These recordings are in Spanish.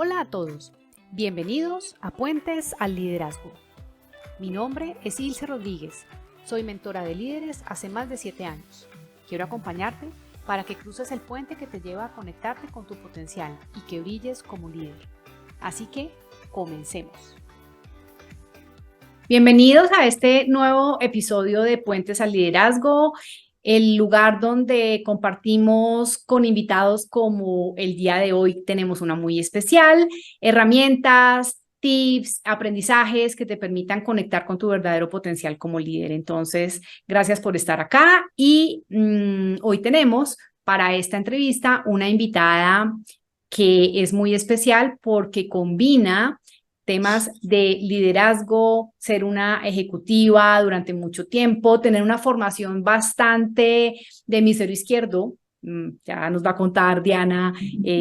Hola a todos, bienvenidos a Puentes al Liderazgo. Mi nombre es Ilse Rodríguez, soy mentora de líderes hace más de 7 años. Quiero acompañarte para que cruces el puente que te lleva a conectarte con tu potencial y que brilles como líder. Así que, comencemos. Bienvenidos a este nuevo episodio de Puentes al Liderazgo, el lugar donde compartimos con invitados como el día de hoy tenemos una muy especial, herramientas, tips, aprendizajes que te permitan conectar con tu verdadero potencial como líder. Entonces, gracias por estar acá y hoy tenemos para esta entrevista una invitada que es muy especial porque combina temas de liderazgo, ser una ejecutiva durante mucho tiempo, tener una formación bastante de hemisferio izquierdo. Ya nos va a contar Diana,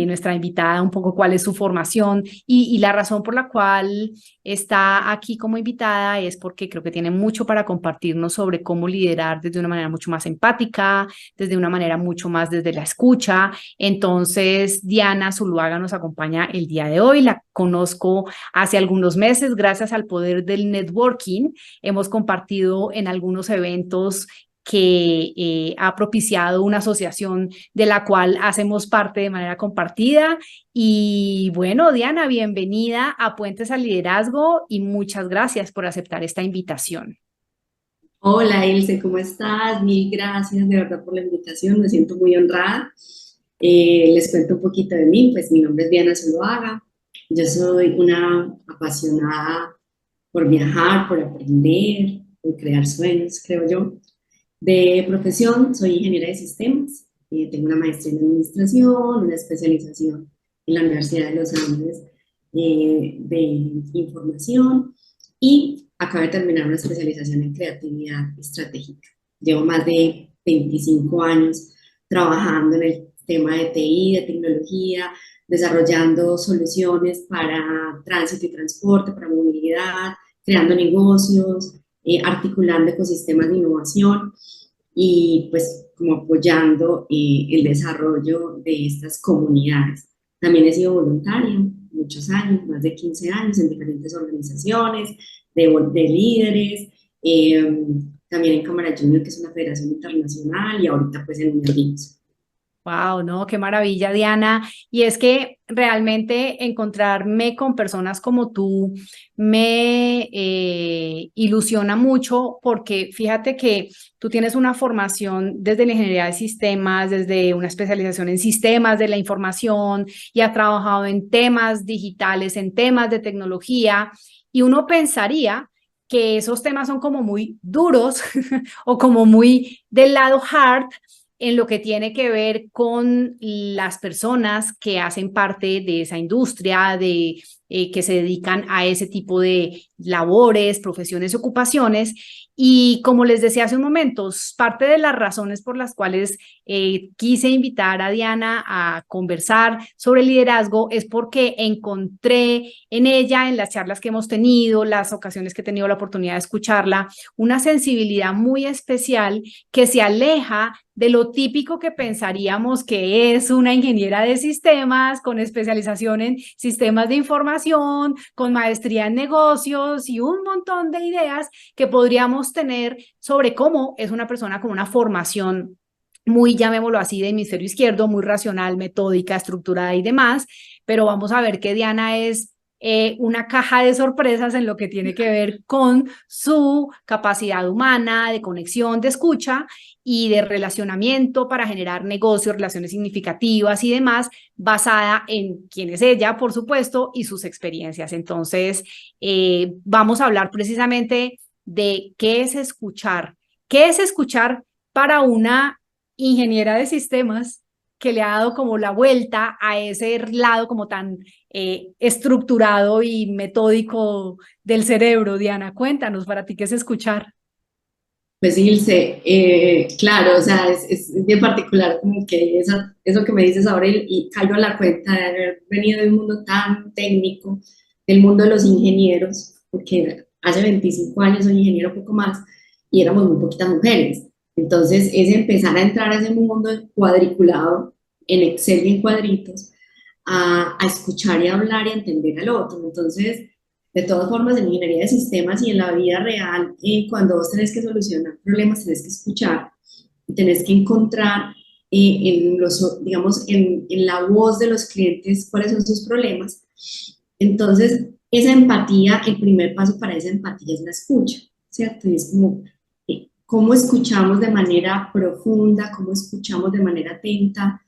nuestra invitada, un poco cuál es su formación y la razón por la cual está aquí como invitada es porque creo que tiene mucho para compartirnos sobre cómo liderar desde una manera mucho más empática, desde una manera mucho más desde la escucha. Entonces, Diana Zuluaga nos acompaña el día de hoy. La conozco hace algunos meses gracias al poder del networking. Hemos compartido en algunos eventos que ha propiciado una asociación de la cual hacemos parte de manera compartida. Y bueno, Diana, bienvenida a Puentes al Liderazgo y muchas gracias por aceptar esta invitación. Hola Ilse, ¿cómo estás? Mil gracias de verdad por la invitación, me siento muy honrada. Les cuento un poquito de mí, pues mi nombre es Diana Zuluaga, yo soy una apasionada por viajar, por aprender, por crear sueños, creo yo. De profesión soy ingeniera de sistemas, tengo una maestría en administración, una especialización en la Universidad de los Andes de información y acabo de terminar una especialización en creatividad estratégica. Llevo más de 25 años trabajando en el tema de TI, de tecnología, desarrollando soluciones para tránsito y transporte, para movilidad, creando negocios, articulando ecosistemas de innovación y pues como apoyando el desarrollo de estas comunidades. También he sido voluntaria muchos años, más de 15 años en diferentes organizaciones de líderes, también en Cámara Junior, que es una federación internacional, y ahorita pues en Unirgos. Wow, no, qué maravilla, Diana. Y es que realmente encontrarme con personas como tú me ilusiona mucho porque fíjate que tú tienes una formación desde la ingeniería de sistemas, desde una especialización en sistemas de la información y has trabajado en temas digitales, en temas de tecnología y uno pensaría que esos temas son como muy duros o como muy del lado hard en lo que tiene que ver con las personas que hacen parte de esa industria, que se dedican a ese tipo de labores, profesiones, ocupaciones. Y como les decía hace un momento, parte de las razones por las cuales quise invitar a Diana a conversar sobre liderazgo es porque encontré en ella, en las charlas que hemos tenido, las ocasiones que he tenido la oportunidad de escucharla, una sensibilidad muy especial que se aleja de lo típico que pensaríamos que es una ingeniera de sistemas con especialización en sistemas de información, con maestría en negocios y un montón de ideas que podríamos tener sobre cómo es una persona con una formación muy, llamémoslo así, de hemisferio izquierdo, muy racional, metódica, estructurada y demás, pero vamos a ver que Diana es una caja de sorpresas en lo que tiene que ver con su capacidad humana, de conexión, de escucha y de relacionamiento para generar negocios, relaciones significativas y demás, basada en quién es ella, por supuesto, y sus experiencias. Entonces, vamos a hablar precisamente de qué es escuchar para una ingeniera de sistemas que le ha dado como la vuelta a ese lado como tan estructurado y metódico del cerebro. Diana, cuéntanos, para ti, ¿qué es escuchar? Pues Ilse, claro, o sea, es bien particular como que eso que me dices ahora y caigo a la cuenta de haber venido de un mundo tan técnico, del mundo de los ingenieros, porque hace 25 años soy ingeniero poco más y éramos muy poquitas mujeres. Entonces es empezar a entrar a ese mundo cuadriculado, en Excel y en cuadritos, a escuchar y hablar y a entender al otro. Entonces, de todas formas, en ingeniería de sistemas y en la vida real, cuando vos tenés que solucionar problemas, tenés que escuchar y tenés que encontrar en los, digamos, en la voz de los clientes cuáles son sus problemas. Entonces, esa empatía, el primer paso para esa empatía es la escucha, ¿cierto? Y es como cómo escuchamos de manera profunda, cómo escuchamos de manera atenta.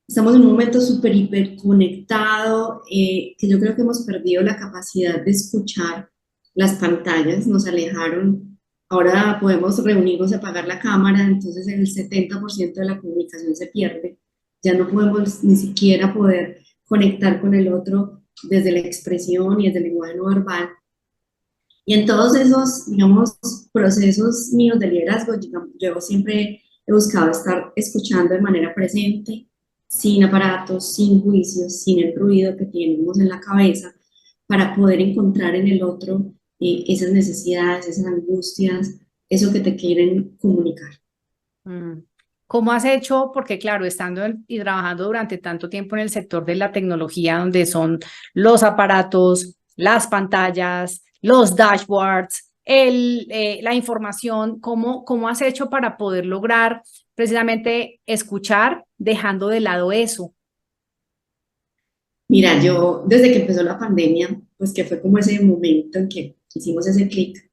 Estamos en un momento súper hiperconectado, que yo creo que hemos perdido la capacidad de escuchar. Las pantallas nos alejaron. Ahora podemos reunirnos, apagar la cámara, entonces el 70% de la comunicación se pierde. Ya no podemos ni siquiera poder conectar con el otro desde la expresión y desde el lenguaje no verbal. Y en todos esos, digamos, procesos míos de liderazgo, digamos, yo siempre he buscado estar escuchando de manera presente, sin aparatos, sin juicios, sin el ruido que tenemos en la cabeza, para poder encontrar en el otro esas necesidades, esas angustias, eso que te quieren comunicar. Mm. ¿Cómo has hecho? Porque claro, estando y trabajando durante tanto tiempo en el sector de la tecnología, donde son los aparatos, las pantallas, los dashboards, la información, ¿cómo has hecho para poder lograr precisamente escuchar, dejando de lado eso? Mira, yo desde que empezó la pandemia, pues que fue como ese momento en que hicimos ese clic.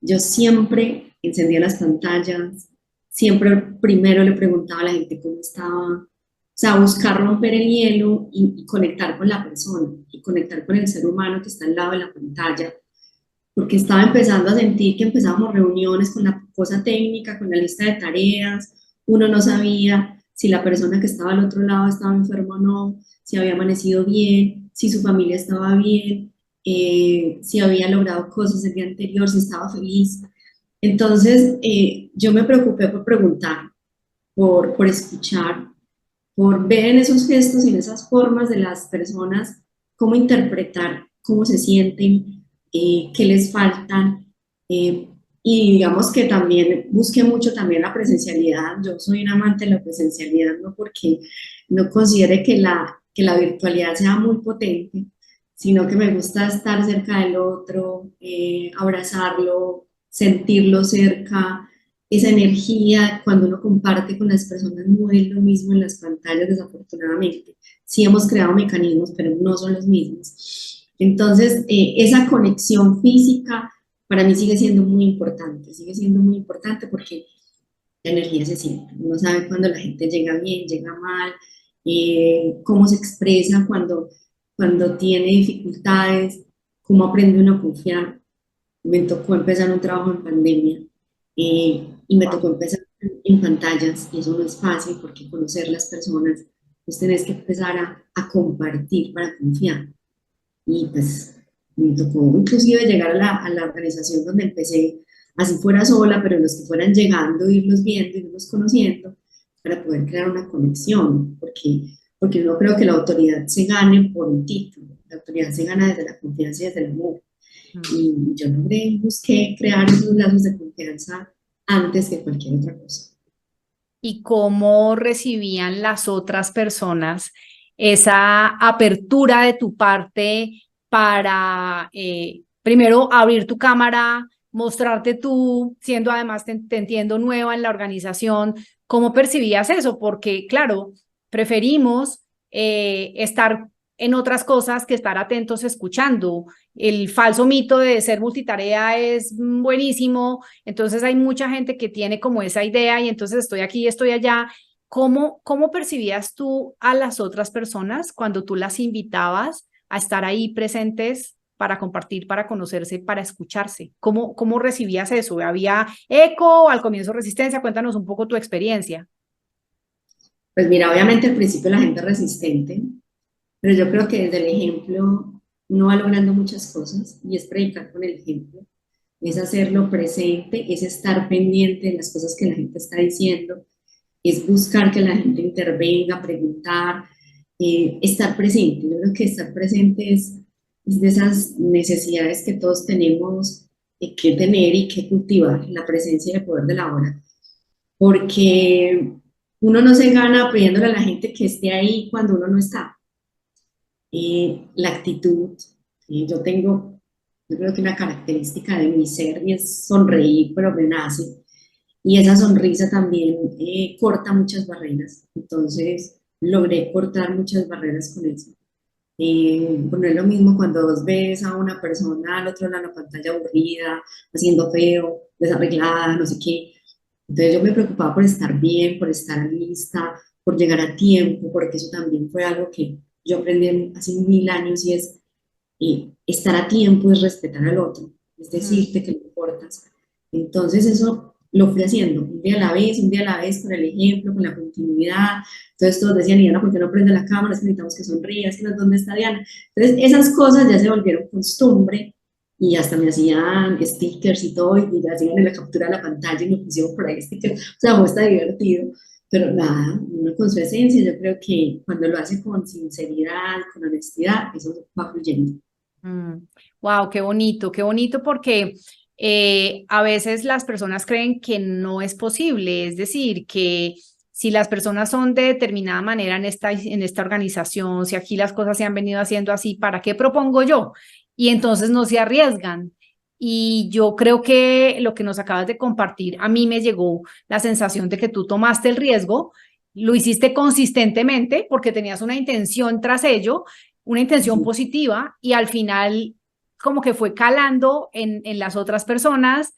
Yo siempre encendía las pantallas, siempre primero le preguntaba a la gente cómo estaba, o sea, buscar romper el hielo y conectar con la persona y conectar con el ser humano que está al lado de la pantalla, porque estaba empezando a sentir que empezábamos reuniones con la cosa técnica, con la lista de tareas, uno no sabía si la persona que estaba al otro lado estaba enferma o no, si había amanecido bien, si su familia estaba bien, si había logrado cosas el día anterior, si estaba feliz. Entonces, yo me preocupé por preguntar, por escuchar, por ver en esos gestos y en esas formas de las personas cómo interpretar, cómo se sienten, qué les faltan. eh, y digamos que también busqué mucho también la presencialidad. Yo soy un amante de la presencialidad, no porque no considere que la virtualidad sea muy potente, sino que me gusta estar cerca del otro, abrazarlo, sentirlo cerca, esa energía cuando uno comparte con las personas no es lo mismo en las pantallas, desafortunadamente. Sí hemos creado mecanismos, pero no son los mismos. Entonces, esa conexión física para mí sigue siendo muy importante porque la energía se siente. Uno sabe cuando la gente llega bien, llega mal, cómo se expresa cuando tiene dificultades, cómo aprende uno a confiar. Me tocó empezar un trabajo en pandemia y me tocó empezar en pantallas y eso no es fácil porque conocer las personas, pues tenés que empezar a compartir para confiar. Y pues me tocó inclusive llegar a la organización donde empecé, así fuera sola, pero los que fueran llegando, irlos viendo, irlos conociendo, para poder crear una conexión, porque no creo que la autoridad se gane por un título, la autoridad se gana desde la confianza y desde el amor. Mm. Y yo logré, busqué crear esos lazos de confianza antes que cualquier otra cosa. ¿Y cómo recibían las otras personas esa apertura de tu parte para primero abrir tu cámara, mostrarte tú, siendo además, te entiendo, nueva en la organización? ¿Cómo percibías eso? Porque, claro, preferimos estar en otras cosas que estar atentos escuchando. El falso mito de ser multitarea es buenísimo, entonces hay mucha gente que tiene como esa idea y entonces estoy aquí, estoy allá. ¿Cómo percibías tú a las otras personas cuando tú las invitabas a estar ahí presentes para compartir, para conocerse, para escucharse? ¿Cómo recibías eso? ¿Había eco al comienzo, resistencia? Cuéntanos un poco tu experiencia. Pues mira, obviamente al principio la gente es resistente, pero yo creo que desde el ejemplo uno va logrando muchas cosas y es predicar con el ejemplo, es hacerlo presente, es estar pendiente de las cosas que la gente está diciendo, es buscar que la gente intervenga, preguntar, estar presente. Yo creo que estar presente es de esas necesidades que todos tenemos que tener y que cultivar, la presencia y el poder de la hora, porque uno no se gana pidiéndole a la gente que esté ahí cuando uno no está. la actitud. Yo creo que una característica de mi ser y es sonreír, pero me nace. Y esa sonrisa también corta muchas barreras. Entonces, logré cortar muchas barreras con eso. Pues no es lo mismo cuando vos ves a una persona al otro lado de la pantalla aburrida, haciendo feo, desarreglada, no sé qué. Entonces yo me preocupaba por estar bien, por estar lista, por llegar a tiempo, porque eso también fue algo que yo aprendí hace 1000 años y es estar a tiempo es respetar al otro, es Mm. decirte que no importas. Entonces eso lo fui haciendo un día a la vez, un día a la vez, con el ejemplo, con la continuidad. Entonces todos decían, Diana, ¿por qué no prende la cámara? Es que necesitamos que sonrías, que no, ¿dónde está Diana? Entonces esas cosas ya se volvieron costumbre y hasta me hacían stickers y todo, y ya hacían en la captura de la pantalla y me pusieron por ahí stickers. O sea, fue hasta divertido. Pero nada, uno con su esencia, yo creo que cuando lo hace con sinceridad, con honestidad, eso va fluyendo. Wow, qué bonito porque a veces las personas creen que no es posible, es decir, que si las personas son de determinada manera en esta organización, si aquí las cosas se han venido haciendo así, ¿para qué propongo yo? Y entonces no se arriesgan. Y yo creo que lo que nos acabas de compartir, a mí me llegó la sensación de que tú tomaste el riesgo, lo hiciste consistentemente porque tenías una intención tras ello, una intención Sí. positiva y al final como que fue calando en las otras personas,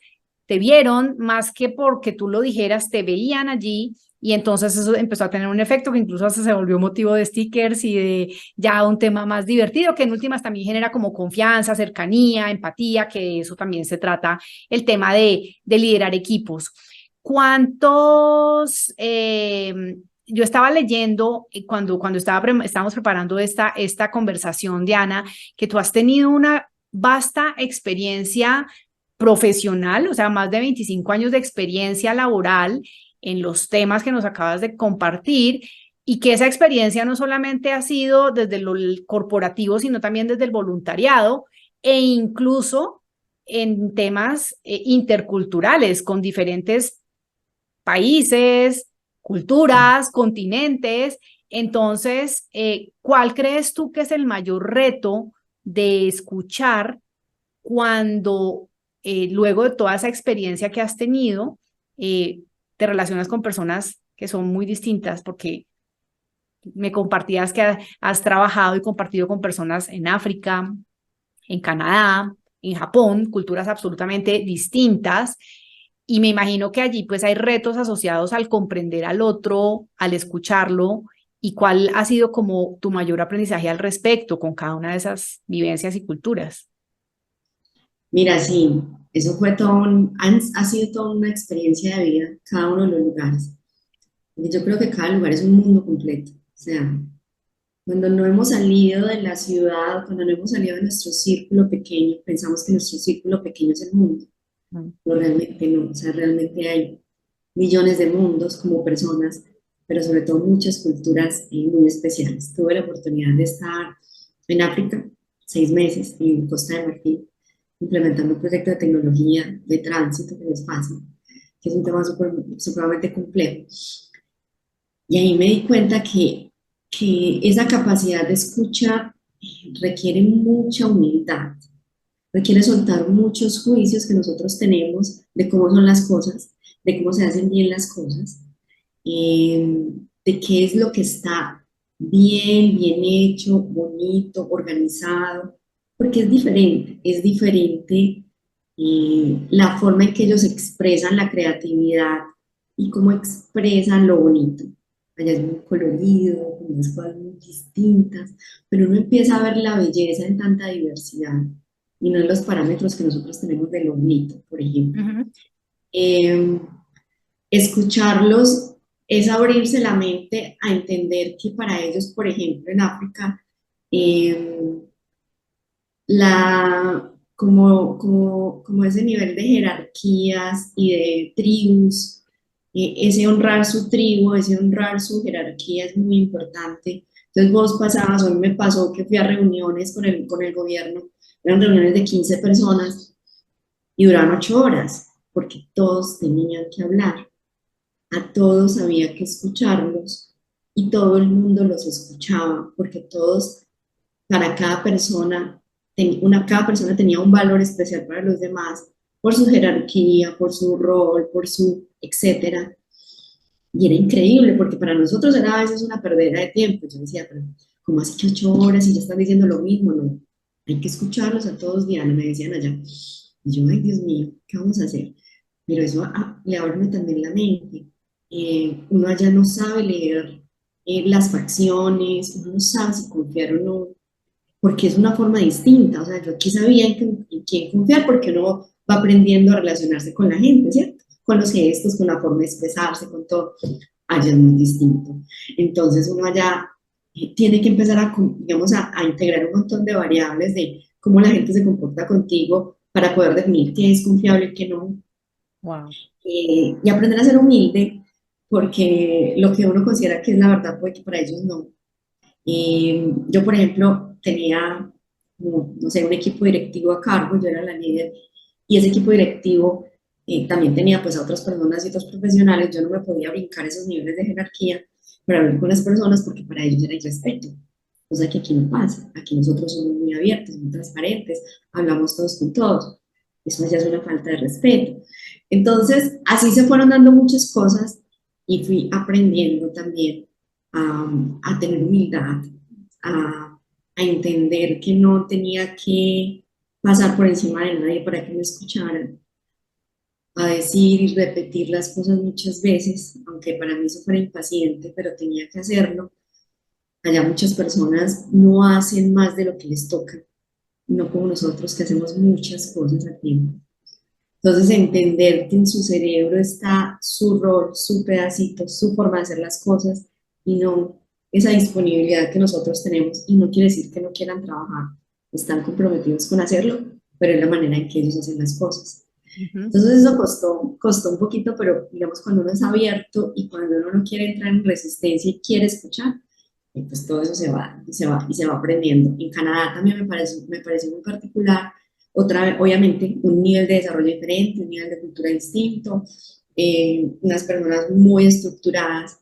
te vieron más que porque tú lo dijeras, te veían allí y entonces eso empezó a tener un efecto que incluso hasta se volvió motivo de stickers y de ya un tema más divertido que en últimas también genera como confianza, cercanía, empatía, que de eso también se trata el tema de liderar equipos. ¿Cuántos yo estaba leyendo cuando estábamos preparando esta conversación, Diana, que tú has tenido una vasta experiencia profesional, o sea, más de 25 años de experiencia laboral en los temas que nos acabas de compartir y que esa experiencia no solamente ha sido desde lo corporativo, sino también desde el voluntariado e incluso en temas interculturales con diferentes países, culturas, continentes. Entonces, ¿cuál crees tú que es el mayor reto de escuchar cuando luego de toda esa experiencia que has tenido, te relacionas con personas que son muy distintas? Porque me compartías que has trabajado y compartido con personas en África, en Canadá, en Japón, culturas absolutamente distintas. Y me imagino que allí pues hay retos asociados al comprender al otro, al escucharlo, y cuál ha sido como tu mayor aprendizaje al respecto con cada una de esas vivencias y culturas. Mira, sí, eso fue ha sido toda una experiencia de vida, cada uno de los lugares. Porque yo creo que cada lugar es un mundo completo. O sea, cuando no hemos salido de la ciudad, cuando no hemos salido de nuestro círculo pequeño, pensamos que nuestro círculo pequeño es el mundo. Mm. No, realmente no. O sea, realmente hay millones de mundos como personas, pero sobre todo muchas culturas muy especiales. Tuve la oportunidad de estar en África 6 meses en Costa de Marfil, implementando un proyecto de tecnología de tránsito que no es fácil, que es un tema supremamente complejo. Y ahí me di cuenta que esa capacidad de escucha requiere mucha humildad, requiere soltar muchos juicios que nosotros tenemos de cómo son las cosas, de cómo se hacen bien las cosas, de qué es lo que está bien, bien hecho, bonito, organizado, porque es diferente la forma en que ellos expresan la creatividad y cómo expresan lo bonito. Allá es muy colorido, con unas cosas muy distintas, pero uno empieza a ver la belleza en tanta diversidad y no en los parámetros que nosotros tenemos de lo bonito, por ejemplo. Ujú. Eh, Escucharlos es abrirse la mente a entender que para ellos, por ejemplo, en África, eh, como ese nivel de jerarquías y de tribus, ese honrar su tribu, ese honrar su jerarquía es muy importante. Entonces vos pasabas, hoy me pasó que fui a reuniones con el gobierno, eran reuniones de 15 personas y duraban 8 horas, porque todos tenían que hablar, a todos había que escucharlos y todo el mundo los escuchaba, porque todos para cada persona, cada persona tenía un valor especial para los demás, por su jerarquía, por su rol, por su etcétera. Y era increíble, porque para nosotros era a veces una perdera de tiempo. Yo decía, pero ¿cómo así que 8 horas y ya están diciendo lo mismo? No, hay que escucharlos a todos, Diana, me decían allá. Y yo, ay, Dios mío, ¿qué vamos a hacer? Pero eso le abre uno también la mente. Uno allá no sabe leer las facciones, uno no sabe si confiar o no, porque es una forma distinta. O sea, yo aquí sabía en quién confiar porque uno va aprendiendo a relacionarse con la gente, ¿cierto? Con los gestos, con la forma de expresarse, con todo. Allá es muy distinto. Entonces uno allá tiene que empezar digamos, a integrar un montón de variables de cómo la gente se comporta contigo para poder definir qué es confiable y qué no. Wow. Y aprender a ser humilde, porque lo que uno considera que es la verdad puede que para ellos no. Yo, por ejemplo, tenía, no sé, un equipo directivo a cargo, yo era la líder, y ese equipo directivo también tenía pues a otras personas y otros profesionales. Yo no me podía brincar esos niveles de jerarquía para hablar con las personas porque para ellos era irrespeto, cosa que aquí no pasa. Aquí nosotros somos muy abiertos, muy transparentes, hablamos todos con todos. Eso ya es una falta de respeto. Entonces, así se fueron dando muchas cosas y fui aprendiendo también a tener humildad, a entender que no tenía que pasar por encima de nadie para que me escucharan, a decir y repetir las cosas muchas veces, aunque para mí eso fuera impaciente, pero tenía que hacerlo. Allá muchas personas no hacen más de lo que les toca, no como nosotros que hacemos muchas cosas a tiempo. Entonces, entender que en su cerebro está su rol, su pedacito, su forma de hacer las cosas y no esa disponibilidad que nosotros tenemos. Y no quiere decir que no quieran trabajar, están comprometidos con hacerlo, pero es la manera en que ellos hacen las cosas. Ujú. Entonces, eso costó un poquito, pero digamos, cuando uno es abierto y cuando uno no quiere entrar en resistencia y quiere escuchar, pues todo eso se va aprendiendo. En Canadá también me pareció muy particular, otra vez, obviamente, un nivel de desarrollo diferente, un nivel de cultura distinto, unas personas muy estructuradas,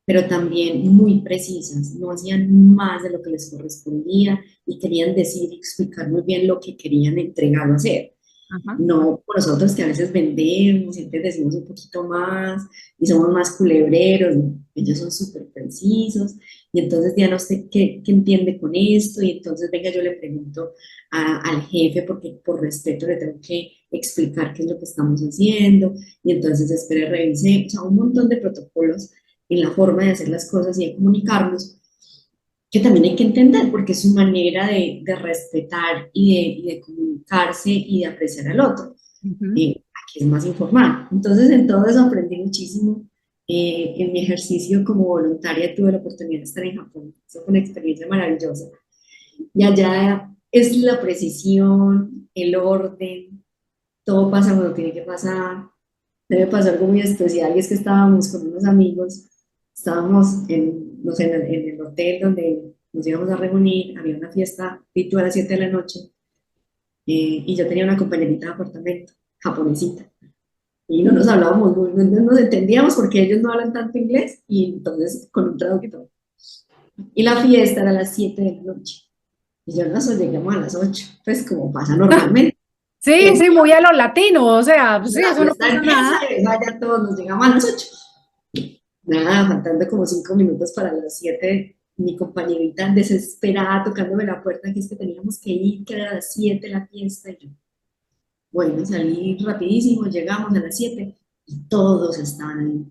pero también muy precisas, no hacían más de lo que les correspondía y querían decir y explicar muy bien lo que querían entregar o hacer. Ajá. No por nosotros que a veces vendemos, siempre decimos un poquito más y somos más culebreros, ¿no? Ellos son súper precisos y entonces ya no sé qué entiende con esto y entonces venga yo le pregunto al jefe porque por respeto le tengo que explicar qué es lo que estamos haciendo y entonces espere, revise, o sea, un montón de protocolos en la forma de hacer las cosas y de comunicarnos que también hay que entender porque es su manera de respetar y de comunicarse y de apreciar al otro. Ujú. Aquí es más informal. Entonces, en todo eso aprendí muchísimo. En mi ejercicio como voluntaria tuve la oportunidad de estar en Japón. Eso fue una experiencia maravillosa. Y allá es la precisión, el orden, todo pasa cuando tiene que pasar. Me pasó algo muy especial y es que estábamos con unos amigos, estábamos no sé, en el hotel donde nos íbamos a reunir, había una fiesta ritual a las 7 de la noche y yo tenía una compañerita de apartamento, japonesita, y no nos hablábamos no nos entendíamos porque ellos no hablan tanto inglés y entonces con un traductor. Y la fiesta era a las 7 de la noche y yo nosotros llegamos a las 8 pues como pasa normalmente. Sí, sí, muy a los latinos, o sea, pues sí, La eso no fiesta pasa empieza nada. y vaya todos nos llegamos a las 8. Nada, faltando como 5 minutos para las 7, mi compañerita desesperada tocándome la puerta, que es que teníamos que ir, que era a las 7 la fiesta. Y yo, bueno, salí rapidísimo, llegamos a las 7 y todos estaban ahí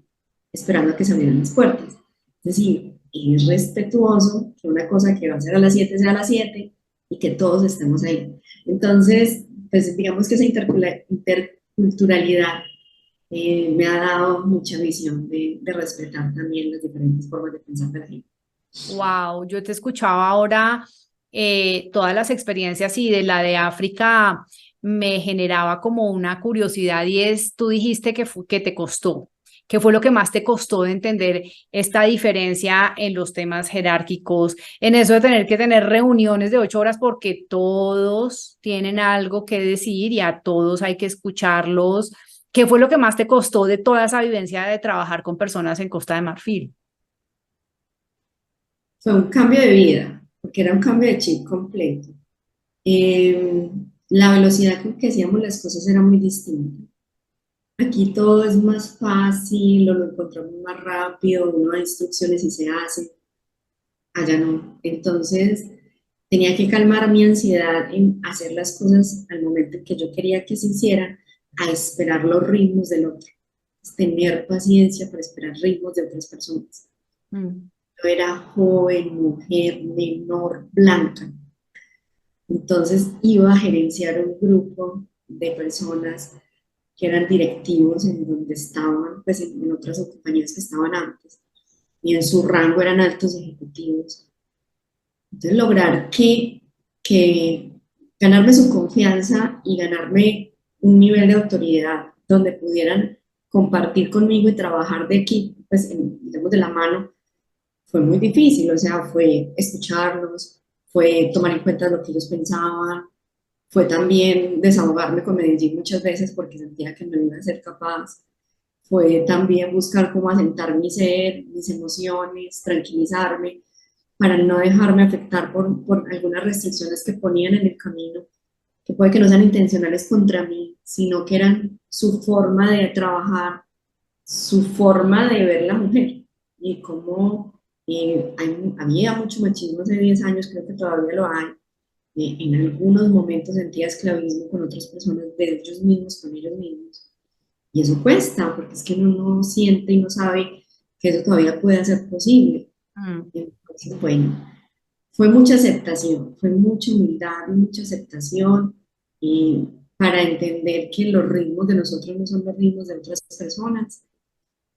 esperando a que se abrieran las puertas. Es decir, es respetuoso que una cosa que va a ser a las 7 sea a las 7 y que todos estemos ahí. Entonces, pues digamos que esa interculturalidad me ha dado mucha visión de respetar también las diferentes formas de pensar de la gente. Wow, yo te escuchaba ahora todas las experiencias y de la de África me generaba como una curiosidad y es, tú dijiste que te costó, ¿qué fue lo que más te costó de entender esta diferencia en los temas jerárquicos, en eso de tener que tener reuniones de 8 horas porque todos tienen algo que decir y a todos hay que escucharlos? ¿Qué fue lo que más te costó de toda esa vivencia de trabajar con personas en Costa de Marfil? Fue un cambio de vida. porque era un cambio de chip completo. Eh, la velocidad con que hacíamos las cosas era muy distinta. Aquí todo es más fácil, lo encontramos más rápido, uno da instrucciones y se hace. Allá no. Entonces, tenía que calmar mi ansiedad en hacer las cosas al momento en que yo quería que se hicieran, a esperar los ritmos del otro. Tener paciencia para esperar ritmos de otras personas. Mm. Yo era joven, mujer, menor, blanca. Entonces iba a gerenciar un grupo de personas que eran directivos en donde estaban, pues en otras compañías que estaban antes, y en su rango eran altos ejecutivos. Entonces lograr que ganarme su confianza y ganarme un nivel de autoridad donde pudieran compartir conmigo y trabajar de equipo, pues digamos de la mano, fue muy difícil, o sea, fue escucharlos, fue tomar en cuenta lo que ellos pensaban, fue también desahogarme con Medellín muchas veces porque sentía que no iba a ser capaz, fue también buscar cómo asentar mi ser, mis emociones, tranquilizarme para no dejarme afectar por algunas restricciones que ponían en el camino, que puede que no sean intencionales contra mí, sino que eran su forma de trabajar, su forma de ver la mujer y cómo había mucho machismo hace 10 años, creo que todavía lo hay. En algunos momentos sentía esclavismo con otras personas, de ellos mismos, con ellos mismos. Y eso cuesta, porque es que uno no siente y no sabe que eso todavía puede ser posible. Mm. Entonces, bueno, fue mucha aceptación, fue mucha humildad y mucha aceptación y para entender que los ritmos de nosotros no son los ritmos de otras personas.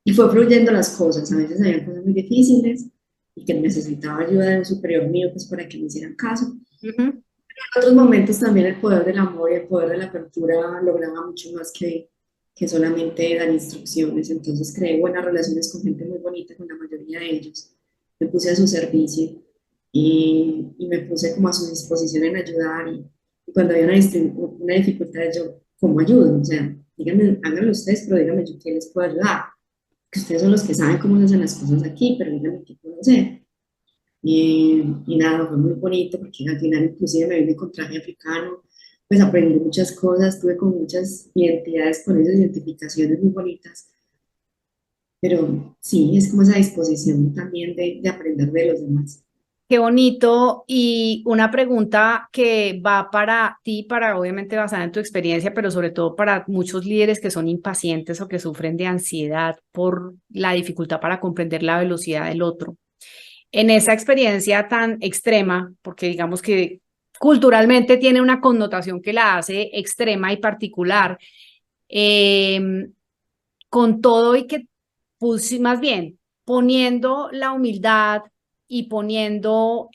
Y fue fluyendo las cosas, a veces había cosas muy difíciles y que necesitaba ayuda de un superior mío pues para que me hicieran caso. Ujú. En otros momentos también el poder del amor y el poder de la apertura lograba mucho más que solamente dar instrucciones. Entonces creé buenas relaciones con gente muy bonita, con la mayoría de ellos. Me puse a su servicio y me puse como a su disposición en ayudar. Y cuando había una dificultad, yo, ¿cómo ayudo? O sea, díganme, háganlo ustedes, pero díganme yo qué les puedo ayudar. Que ustedes son los que saben cómo se hacen las cosas aquí, pero díganme qué puedo hacer. Y nada, fue muy bonito porque al final inclusive me vine con traje africano, pues aprendí muchas cosas, tuve con muchas identidades con esas identificaciones muy bonitas, pero sí, es como esa disposición también de aprender de los demás. Qué bonito. Y una pregunta que va para ti, para obviamente basada en tu experiencia, pero sobre todo para muchos líderes que son impacientes o que sufren de ansiedad por la dificultad para comprender la velocidad del otro. En esa experiencia tan extrema, porque digamos que culturalmente tiene una connotación que la hace extrema y particular, eh, con todo y que más bien poniendo la humildad y poniendo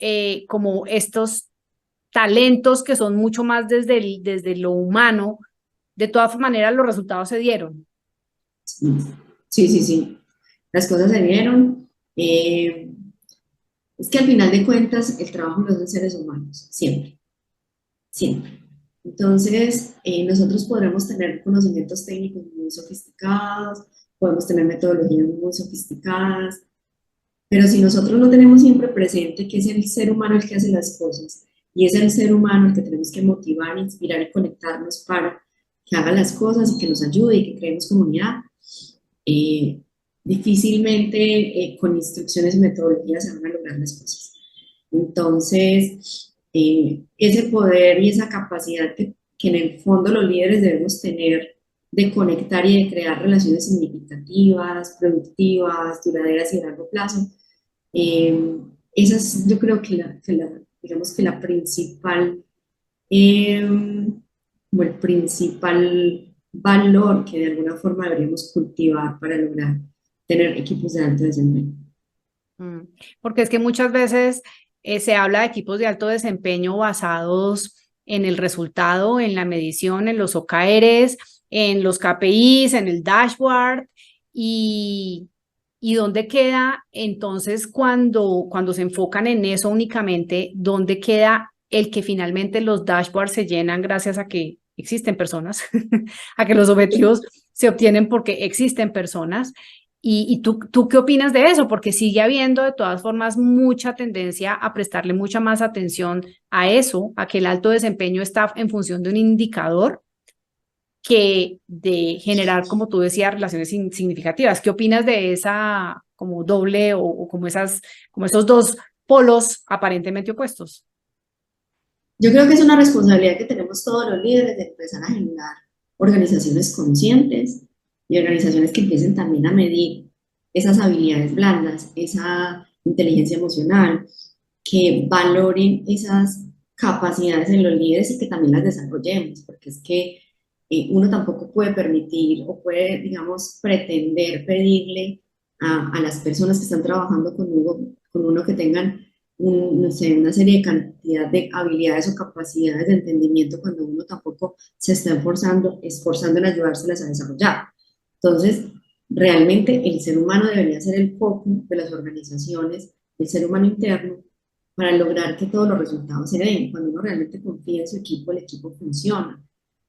como estos talentos que son mucho más desde lo humano, de todas maneras los resultados se dieron. Sí, sí, sí, sí. Las cosas se dieron. Es que al final de cuentas el trabajo lo hacen seres humanos, siempre, siempre. Entonces, nosotros podremos tener conocimientos técnicos muy sofisticados, podemos tener metodologías muy sofisticadas, pero si nosotros no tenemos siempre presente que es el ser humano el que hace las cosas y es el ser humano el que tenemos que motivar, inspirar y conectarnos para que haga las cosas y que nos ayude y que creemos comunidad, eh, difícilmente con instrucciones y metodologías se van a lograr las cosas. Entonces, ese poder y esa capacidad que en el fondo los líderes debemos tener de conectar y de crear relaciones significativas, productivas, duraderas y de largo plazo, eh, esa es yo creo digamos que la principal, eh, como el principal valor que de alguna forma deberíamos cultivar para lograr tener equipos de alto desempeño. Mm. Porque es que muchas veces se habla de equipos de alto desempeño basados en el resultado, en la medición, en los OKRs, en los KPIs, en el dashboard y, y dónde queda entonces cuando se enfocan en eso únicamente, dónde queda el que finalmente los dashboards se llenan gracias a que existen personas, a que los objetivos se obtienen porque existen personas ¿Y tú qué opinas de eso? Porque sigue habiendo de todas formas mucha tendencia a prestarle mucha más atención a eso, a que el alto desempeño está en función de un indicador que de generar, como tú decías, relaciones significativas. ¿Qué opinas de esa como doble o como como esos dos polos aparentemente opuestos? Yo creo que es una responsabilidad que tenemos todos los líderes de empezar a generar organizaciones conscientes y organizaciones que empiecen también a medir esas habilidades blandas, esa inteligencia emocional, que valoren esas capacidades en los líderes y que también las desarrollemos, porque es que uno tampoco puede permitir o puede, digamos, pretender pedirle a las personas que están trabajando con uno que tengan no sé, una serie de cantidad de habilidades o capacidades de entendimiento cuando uno tampoco se está esforzando en ayudárselas a desarrollar. Entonces, realmente el ser humano debería ser el foco de las organizaciones, el ser humano interno, para lograr que todos los resultados se den. Cuando uno realmente confía en su equipo, el equipo funciona.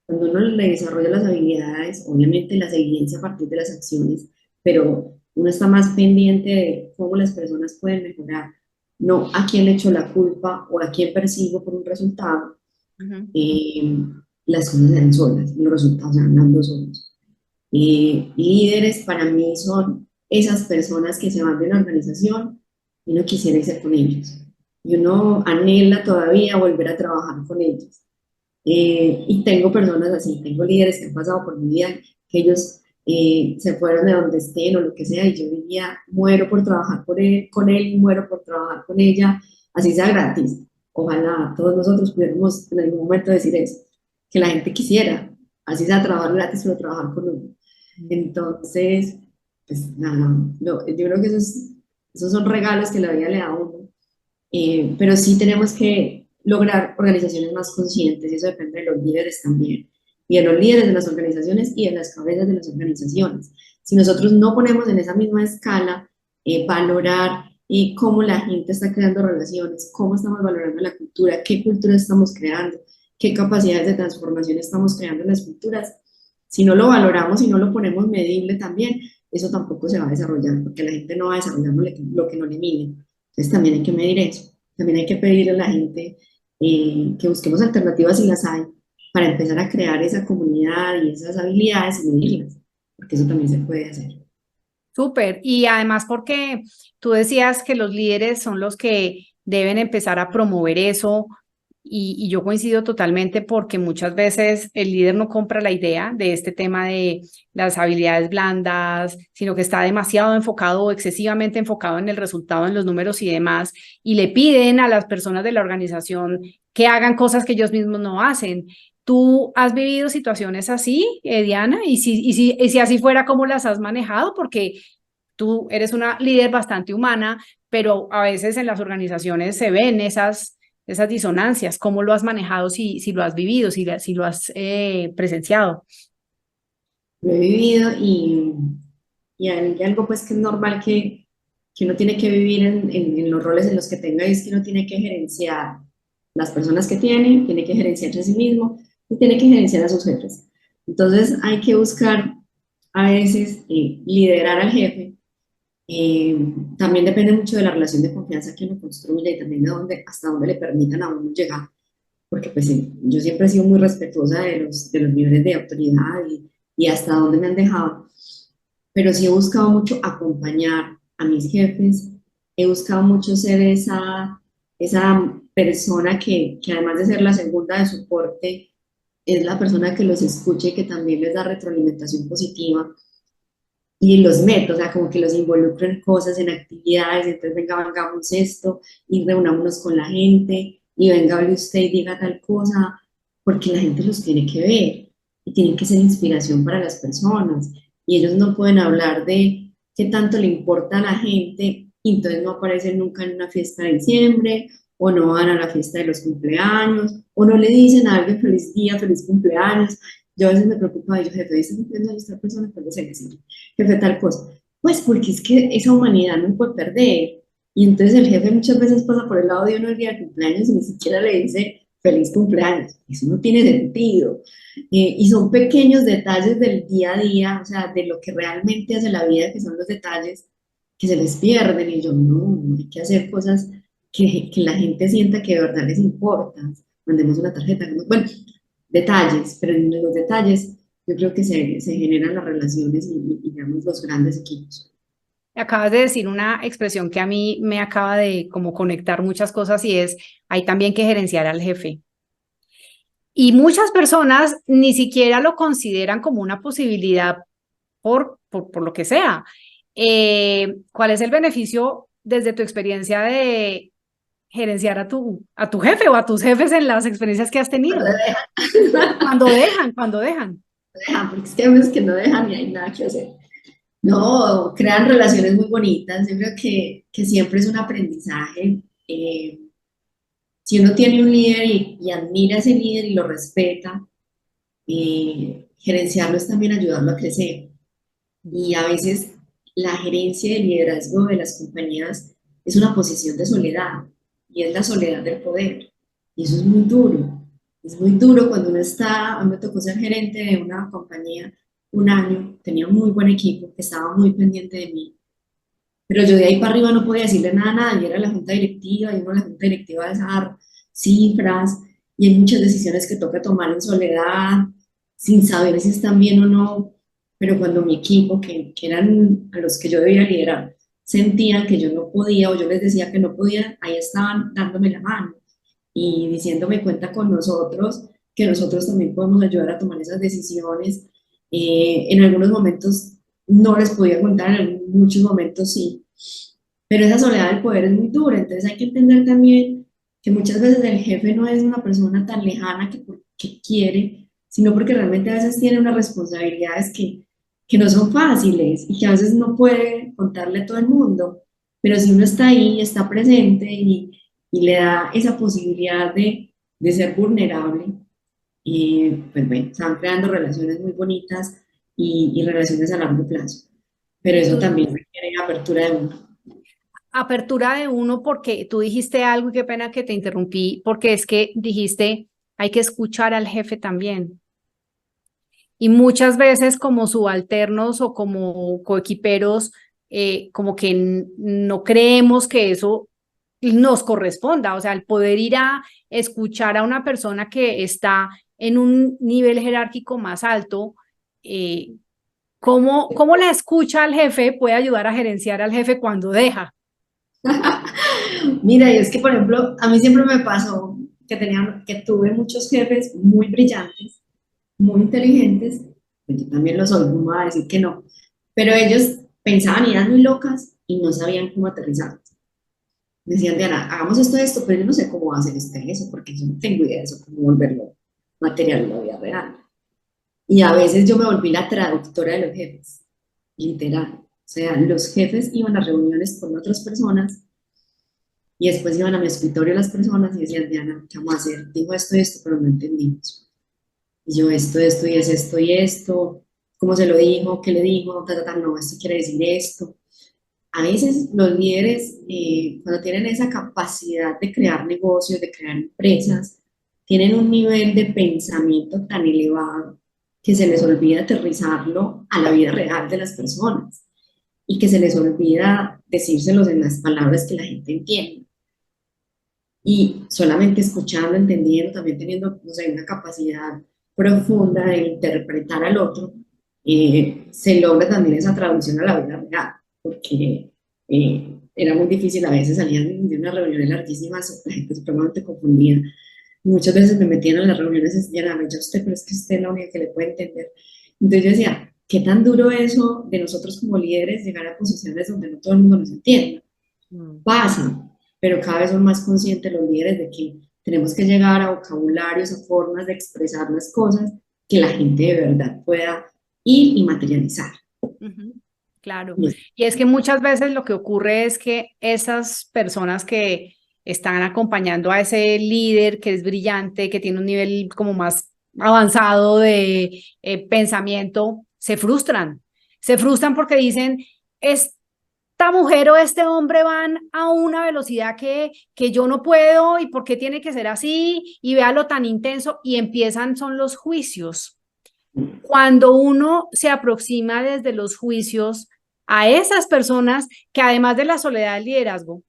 Cuando uno le desarrolla las habilidades, obviamente las evidencia a partir de las acciones, pero uno está más pendiente de cómo las personas pueden mejorar, no a quién le echo la culpa o a quién persigo por un resultado. Ujú. eh, las cosas se dan solas, los resultados se van dando solos. Líderes para mí son esas personas que se van de una organización y uno quisiera irse con ellos. Y uno anhela todavía volver a trabajar con ellos. Y tengo personas así, tengo líderes que han pasado por mi vida, que ellos se fueron de donde estén o lo que sea, y yo diría, muero por trabajar con él y muero por trabajar con ella, así sea gratis. Ojalá todos nosotros pudiéramos en algún momento decir eso, que la gente quisiera, así sea trabajar gratis, pero trabajar con uno. Entonces, pues nada, no, yo creo que esos son regalos que la vida le da a uno, pero sí tenemos que lograr organizaciones más conscientes y eso depende de los líderes también, y de los líderes de las organizaciones y de las cabezas de las organizaciones. Si nosotros no ponemos en esa misma escala valorar cómo la gente está creando relaciones, cómo estamos valorando la cultura, qué cultura estamos creando, qué capacidades de transformación estamos creando en las culturas, si no lo valoramos y no lo ponemos medible también, eso tampoco se va a desarrollar, porque la gente no va a desarrollar lo que no le mide. Entonces también hay que medir eso. También hay que pedirle a la gente que busquemos alternativas si las hay, para empezar a crear esa comunidad y esas habilidades y medirlas, porque eso también se puede hacer. Súper. Y además porque tú decías que los líderes son los que deben empezar a promover eso y yo coincido totalmente porque muchas veces el líder no compra la idea de este tema de las habilidades blandas, sino que está demasiado enfocado o excesivamente enfocado en el resultado, en los números y demás, y le piden a las personas de la organización que hagan cosas que ellos mismos no hacen. ¿Tú has vivido situaciones así, Diana? Y si así fuera, ¿cómo las has manejado? Porque tú eres una líder bastante humana, pero a veces en las organizaciones se ven esas disonancias. ¿Cómo lo has manejado si lo has vivido, si lo has presenciado? Lo he vivido y hay algo pues que es normal que uno tiene que vivir en los roles en los que tenga, y es que uno tiene que gerenciar las personas que tiene que gerenciarse a sí mismo y tiene que gerenciar a sus jefes. Entonces hay que buscar a veces liderar al jefe. También depende mucho de la relación de confianza que uno construye y también de hasta dónde le permitan a uno llegar, porque pues yo siempre he sido muy respetuosa de los niveles de autoridad y hasta dónde me han dejado, pero sí he buscado mucho acompañar a mis jefes, he buscado mucho ser esa persona que además de ser la segunda de soporte, es la persona que los escucha y que también les da retroalimentación positiva y los meto, o sea, como que los involucro en cosas, en actividades, entonces venga, hagamos esto y reunámonos con la gente y venga, hable usted y diga tal cosa, porque la gente los tiene que ver y tienen que ser inspiración para las personas y ellos no pueden hablar de qué tanto le importa a la gente y entonces no aparecen nunca en una fiesta de diciembre o no van a la fiesta de los cumpleaños o no le dicen a alguien feliz día, feliz cumpleaños. Yo a veces me preocupo de ellos, jefe, ¿está cumpliendo años esta persona? Pues no sé decir jefe tal cosa. Pues porque es que esa humanidad no puede perder. Y entonces el jefe muchas veces pasa por el lado de uno el día de cumpleaños y ni siquiera le dice feliz cumpleaños. Eso no tiene sentido. Y son pequeños detalles del día a día, o sea, de lo que realmente hace la vida, que son los detalles que se les pierden. Y yo, no, hay que hacer cosas que la gente sienta que de verdad les importa. Mandemos una tarjeta. Bueno, detalles, pero en los detalles yo creo que se generan las relaciones y digamos los grandes equipos. Acabas de decir una expresión que a mí me acaba de como conectar muchas cosas y es, hay también que gerenciar al jefe. Y muchas personas ni siquiera lo consideran como una posibilidad por lo que sea. ¿Cuál es el beneficio desde tu experiencia de gerenciar a tu jefe o a tus jefes en las experiencias que has Cuando tenido? dejan, Cuando dejan. dejan, porque es que a veces que no dejan y hay nada que hacer. No, crean relaciones muy bonitas. Yo creo que siempre es un aprendizaje. Eh, si uno tiene un líder y admira a ese líder y lo respeta, gerenciarlo es también ayudarlo a crecer. Y a veces la gerencia y el liderazgo de las compañías es una posición de soledad y es la soledad del poder. Y eso es muy duro. Es muy duro cuando uno está, a mí me tocó ser gerente de una compañía un año, tenía un muy buen equipo que estaba muy pendiente de mí, pero yo de ahí para arriba no podía decirle nada a nadie, era la junta directiva y uno la junta directiva es dar cifras y hay muchas decisiones que toca tomar en soledad, sin saber si están bien o no, pero cuando mi equipo, que eran a los que yo debía liderar, sentían que yo no podía o yo les decía que no podía, ahí estaban dándome la mano y diciéndome cuenta con nosotros, que nosotros también podemos ayudar a tomar esas decisiones. En algunos momentos no les podía contar, en muchos momentos sí, pero esa soledad del poder es muy dura, entonces hay que entender también que muchas veces el jefe no es una persona tan lejana que porque quiere, sino porque realmente a veces tiene unas responsabilidades que no son fáciles y que a veces no puede contarle a todo el mundo, pero si uno está ahí, está presente y le da esa posibilidad de ser vulnerable, pues bueno, se van creando relaciones muy bonitas y relaciones a largo plazo, pero Y eso tú, también requiere apertura de uno. apertura de uno, porque tú dijiste algo y qué pena que te interrumpí, porque es que dijiste, hay que escuchar al jefe también. Y muchas veces como subalternos o como coequiperos, como que no creemos que eso nos corresponda, o sea, el poder ir a escuchar a una persona que está en un nivel jerárquico más alto, eh, cómo la escucha al jefe puede ayudar a gerenciar al jefe cuando deja. Mira, y es que, por ejemplo, a mí siempre me pasó que tuve muchos jefes muy brillantes, muy inteligentes, pues yo también lo soy, no me voy a decir que no, pero ellos pensaban ideas muy locas y no sabían cómo aterrizar. Decían, Diana, hagamos esto, pero yo no sé cómo hacer eso, porque yo no tengo idea de eso, cómo volverlo material en la vida real. Y a veces yo me volví la traductora de los jefes, literal. O sea, los jefes iban a reuniones con otras personas y después iban a mi escritorio las personas y decían, Diana, ¿qué vamos a hacer? Dijo esto y esto, pero no entendimos. Y yo, esto, y es esto y esto, ¿cómo se lo dijo? ¿Qué le dijo? No, esto quiere decir esto. A veces los líderes, cuando tienen esa capacidad de crear negocios, de crear empresas, tienen un nivel de pensamiento tan elevado que se les olvida aterrizarlo a la vida real de las personas y que se les olvida decírselos en las palabras que la gente entiende. Y solamente escuchando, entendiendo, también teniendo, no sé, una capacidad profunda de interpretar al otro, se logra también esa traducción a la vida real, porque era muy difícil, a veces salían de unas reuniones larguísimas, la gente supremamente confundida. Muchas veces me metían en las reuniones y decían, a ya usted, pero es que usted es la única que le puede entender. Entonces yo decía, ¿qué tan duro eso de nosotros como líderes llegar a posiciones donde no todo el mundo nos entienda? Mm. Pasa, pero cada vez son más conscientes los líderes de que tenemos que llegar a vocabularios, a formas de expresar las cosas que la gente de verdad pueda ir y materializar. Ujú, claro. Y es- Y es que muchas veces lo que ocurre es que esas personas que están acompañando a ese líder que es brillante, que tiene un nivel como más avanzado de pensamiento, se frustran. Se frustran porque dicen, es esta mujer o este hombre van a una velocidad que yo no puedo y por qué tiene que ser así y véalo tan intenso y empiezan son los juicios. Cuando uno se aproxima desde los juicios a esas personas que además de la soledad del liderazgo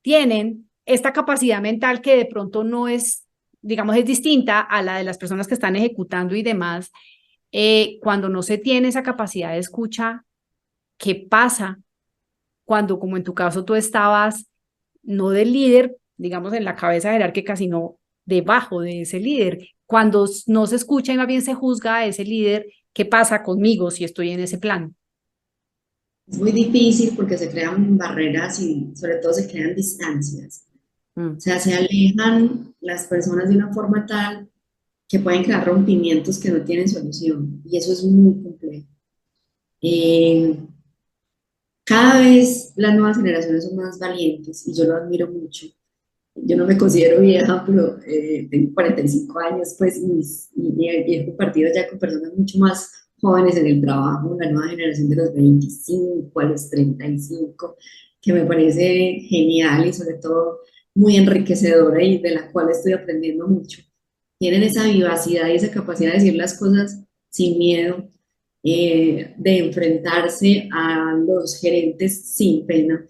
tienen esta capacidad mental que de pronto no es, digamos, es distinta a la de las personas que están ejecutando y demás, cuando no se tiene esa capacidad de escucha, ¿qué pasa? Cuando, como en tu caso, tú estabas no del líder, digamos, en la cabeza jerárquica, sino debajo de ese líder. Cuando no se escucha y más bien se juzga a ese líder, ¿qué pasa conmigo si estoy en ese plan? Es muy difícil porque se crean barreras y sobre todo se crean distancias. O Mm. sea, se alejan las personas de una forma tal que pueden crear rompimientos que no tienen solución y eso es muy complejo. Eh, Cada vez las nuevas generaciones son más valientes y yo lo admiro mucho. Yo no me considero vieja, pero tengo 45 años, pues, y he compartido ya con personas mucho más jóvenes en el trabajo, la nueva generación de los 25 a los 35, que me parece genial y sobre todo muy enriquecedora y de la cual estoy aprendiendo mucho. Tienen esa vivacidad y esa capacidad de decir las cosas sin miedo, de enfrentarse a los gerentes sin pena.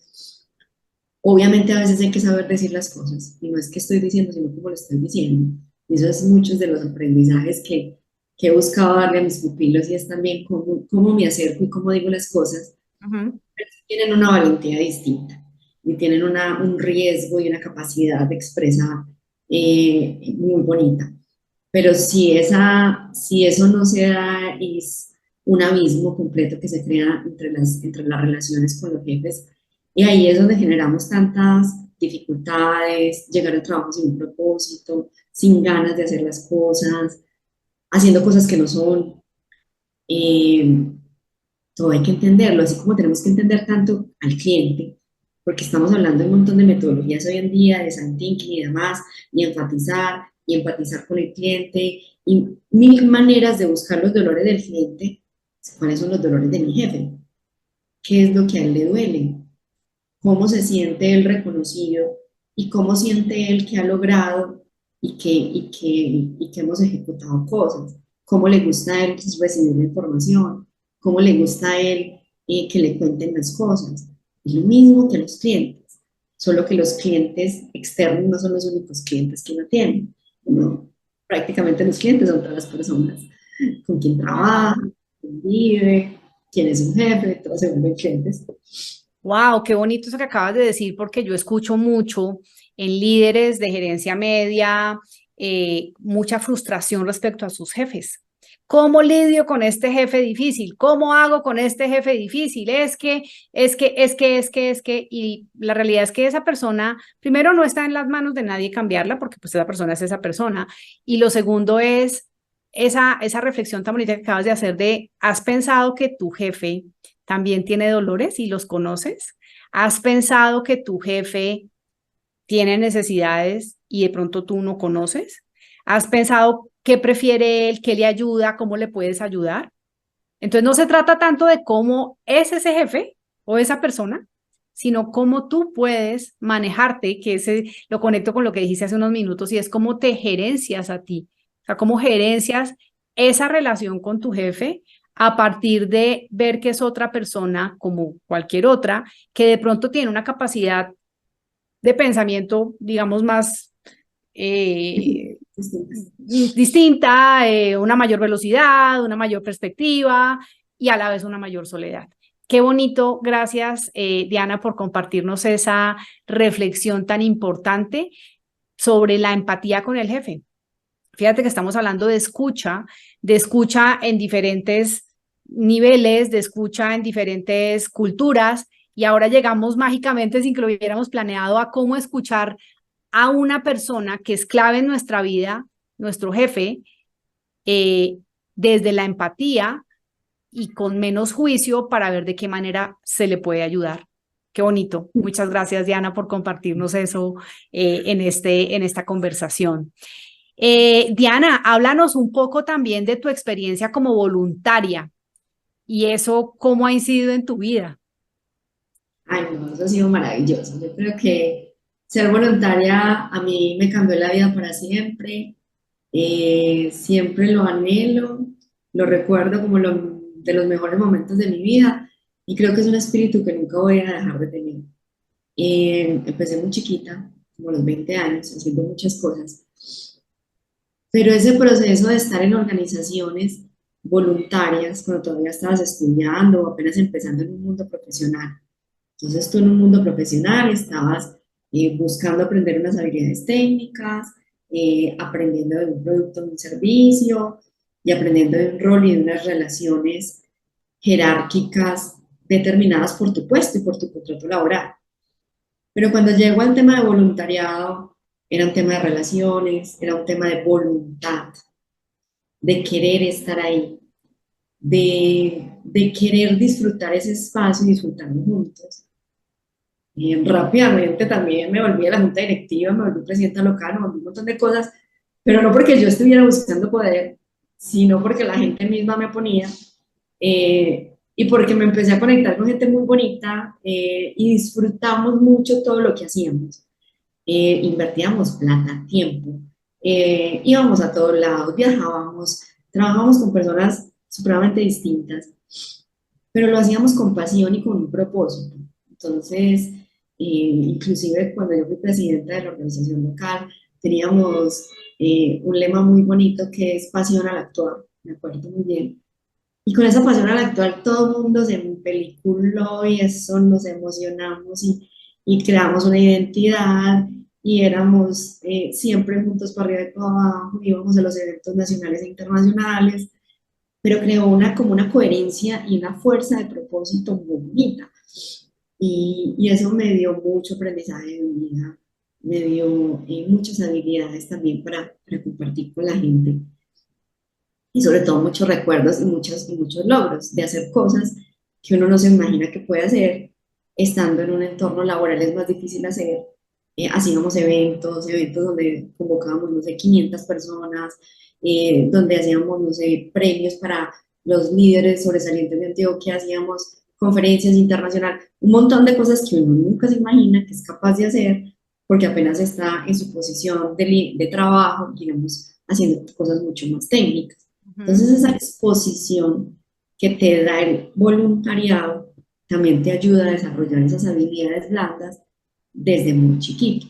Obviamente a veces hay que saber decir las cosas y no es que estoy diciendo, sino como lo estoy diciendo. Y eso es muchos de los aprendizajes que he buscado darle a mis pupilos y es también cómo me acerco y cómo digo las cosas. Ujú. Pero sí tienen una valentía distinta y tienen un riesgo y una capacidad de expresar muy bonita. Pero si eso no se da, es un abismo completo que se crea entre las relaciones con los jefes. Y ahí es donde generamos tantas dificultades, llegar al trabajo sin un propósito, sin ganas de hacer las cosas, haciendo cosas que no son. Eh, Todo hay que entenderlo, así como tenemos que entender tanto al cliente, porque estamos hablando de un montón de metodologías hoy en día, de design thinking y demás, y empatizar con el cliente, y mil maneras de buscar los dolores del cliente. ¿Cuáles son los dolores de mi jefe? ¿Qué es lo que a él le duele? ¿Cómo se siente él reconocido? ¿Y cómo siente él que ha logrado y que hemos ejecutado cosas? ¿Cómo le gusta a él recibir la información? ¿Cómo le gusta a él que le cuenten las cosas? Es lo mismo que los clientes, solo que los clientes externos no son los únicos clientes que uno tiene. Uno, prácticamente los clientes son todas las personas con quien trabaja, quien vive, quién es su jefe, todos se vuelven clientes. Wow, qué bonito eso que acabas de decir, porque yo escucho mucho en líderes de gerencia media, mucha frustración respecto a sus jefes. ¿Cómo lidio con este jefe difícil? ¿Cómo hago con este jefe difícil? Y la realidad es que esa persona, primero, no está en las manos de nadie cambiarla, porque pues esa persona es esa persona. Y lo segundo es esa reflexión tan bonita que acabas de hacer de, ¿has pensado que tu jefe también tiene dolores y los conoces? ¿Has pensado que tu jefe tiene necesidades y de pronto tú no conoces? ¿Has pensado qué prefiere él, qué le ayuda, cómo le puedes ayudar? Entonces no se trata tanto de cómo es ese jefe o esa persona, sino cómo tú puedes manejarte, que ese lo conecto con lo que dijiste hace unos minutos, y es cómo te gerencias a ti, o sea, cómo gerencias esa relación con tu jefe a partir de ver que es otra persona como cualquier otra, que de pronto tiene una capacidad de pensamiento, digamos, más distinta, una mayor velocidad, una mayor perspectiva y a la vez una mayor soledad. Qué bonito, gracias Diana por compartirnos esa reflexión tan importante sobre la empatía con el jefe. Fíjate que estamos hablando de escucha en diferentes niveles, de escucha en diferentes culturas, y ahora llegamos mágicamente, sin que lo hubiéramos planeado, a cómo escuchar a una persona que es clave en nuestra vida, nuestro jefe, eh, desde la empatía y con menos juicio para ver de qué manera se le puede ayudar. Qué bonito. Muchas gracias, Diana, por compartirnos eso en esta conversación. Diana, háblanos un poco también de tu experiencia como voluntaria y eso, cómo ha incidido en tu vida. Ay, no, eso ha sido maravilloso. Yo creo que ser voluntaria a mí me cambió la vida para siempre. Siempre lo anhelo, lo recuerdo como de los mejores momentos de mi vida y creo que es un espíritu que nunca voy a dejar de tener. Empecé muy chiquita, como a los 20 años, haciendo muchas cosas, pero ese proceso de estar en organizaciones voluntarias, cuando todavía estabas estudiando o apenas empezando en un mundo profesional, entonces tú en un mundo profesional estabas buscando aprender unas habilidades técnicas, aprendiendo de un producto o un servicio y aprendiendo de un rol y de unas relaciones jerárquicas determinadas por tu puesto y por tu contrato laboral. Pero cuando llegó al tema de voluntariado, era un tema de relaciones, era un tema de voluntad, de querer estar ahí, de querer disfrutar ese espacio y disfrutarlo juntos. Y rápidamente también me volví a la junta directiva, me volví presidenta local, me volví un montón de cosas, pero no porque yo estuviera buscando poder, sino porque la gente misma me ponía y porque me empecé a conectar con gente muy bonita y disfrutamos mucho todo lo que hacíamos. Invertíamos plata, tiempo, íbamos a todos lados, viajábamos, trabajábamos con personas supremamente distintas, pero lo hacíamos con pasión y con un propósito. Entonces, inclusive cuando yo fui presidenta de la organización local, teníamos un lema muy bonito que es pasión al actuar, me acuerdo muy bien. Y con esa pasión al actuar todo el mundo se empeliculó y eso nos emocionamos y creamos una identidad y éramos siempre juntos para arriba y para abajo, íbamos a los eventos nacionales e internacionales, pero creó como una coherencia y una fuerza de propósito muy bonita. Y eso me dio mucho aprendizaje de vida, me dio muchas habilidades también para compartir con la gente y sobre todo muchos recuerdos y muchos logros de hacer cosas que uno no se imagina que puede hacer estando en un entorno laboral es más difícil hacer. Hacíamos eventos donde convocábamos, no sé, 500 personas, donde hacíamos, no sé, premios para los líderes sobresalientes de Antioquia, hacíamos conferencias internacionales, un montón de cosas que uno nunca se imagina que es capaz de hacer porque apenas está en su posición de trabajo, digamos, haciendo cosas mucho más técnicas. Ujú. Entonces esa exposición que te da el voluntariado también te ayuda a desarrollar esas habilidades blandas desde muy chiquito.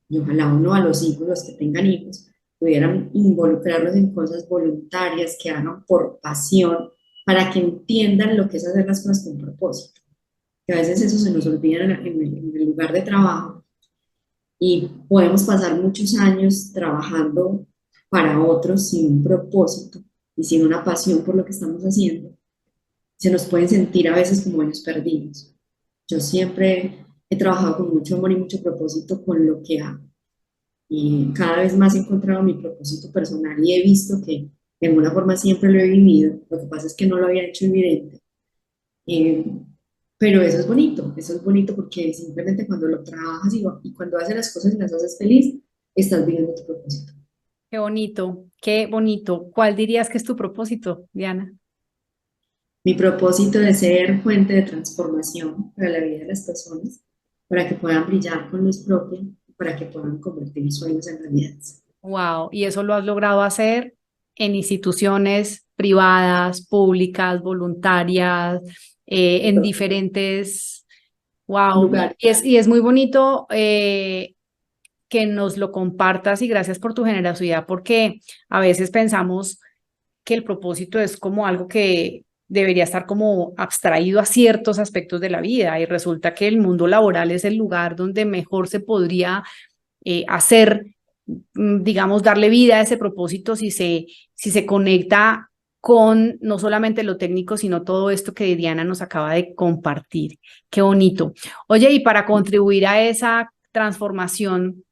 Y ojalá uno a los hijos, los que tengan hijos, pudieran involucrarlos en cosas voluntarias que hagan por pasión para que entiendan lo que es hacer las cosas con propósito. Que a veces eso se nos olvida en el lugar de trabajo y podemos pasar muchos años trabajando para otros sin un propósito y sin una pasión por lo que estamos haciendo. Se nos pueden sentir a veces como buenos perdidos. Yo siempre he trabajado con mucho amor y mucho propósito con lo que hago y cada vez más he encontrado mi propósito personal y he visto que de alguna forma siempre lo he vivido, lo que pasa es que no lo había hecho evidente. Eh, pero eso es bonito porque simplemente cuando lo trabajas y cuando haces las cosas y las haces feliz, estás viviendo tu propósito. Qué bonito, qué bonito. ¿Cuál dirías que es tu propósito, Diana? Mi propósito es ser fuente de transformación para la vida de las personas, para que puedan brillar con luz propia, para que puedan convertir sueños en realidades. Wow, y eso lo has logrado hacer en instituciones privadas, públicas, voluntarias, en diferentes, wow, Lugar. y es muy bonito que nos lo compartas y gracias por tu generosidad, porque a veces pensamos que el propósito es como algo que debería estar como abstraído a ciertos aspectos de la vida y resulta que el mundo laboral es el lugar donde mejor se podría hacer, digamos, darle vida a ese propósito si se conecta con no solamente lo técnico, sino todo esto que Diana nos acaba de compartir. Qué bonito. Oye, y para contribuir a esa transformación,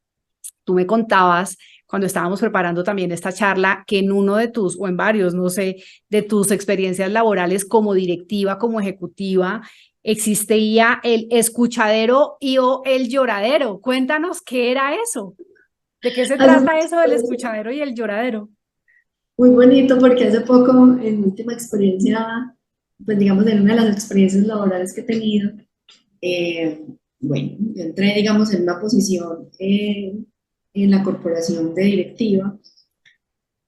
tú me contabas cuando estábamos preparando también esta charla que en uno de tus, o en varios, no sé, de tus experiencias laborales como directiva, como ejecutiva, existía el escuchadero y o el lloradero. Cuéntanos qué era eso. ¿De qué se Hace trata eso del escuchadero y el lloradero? muy bonito porque hace poco, en mi última experiencia, pues digamos, en una de las experiencias laborales que he tenido, Eh, bueno, yo entré, digamos, en una posición en la corporación de directiva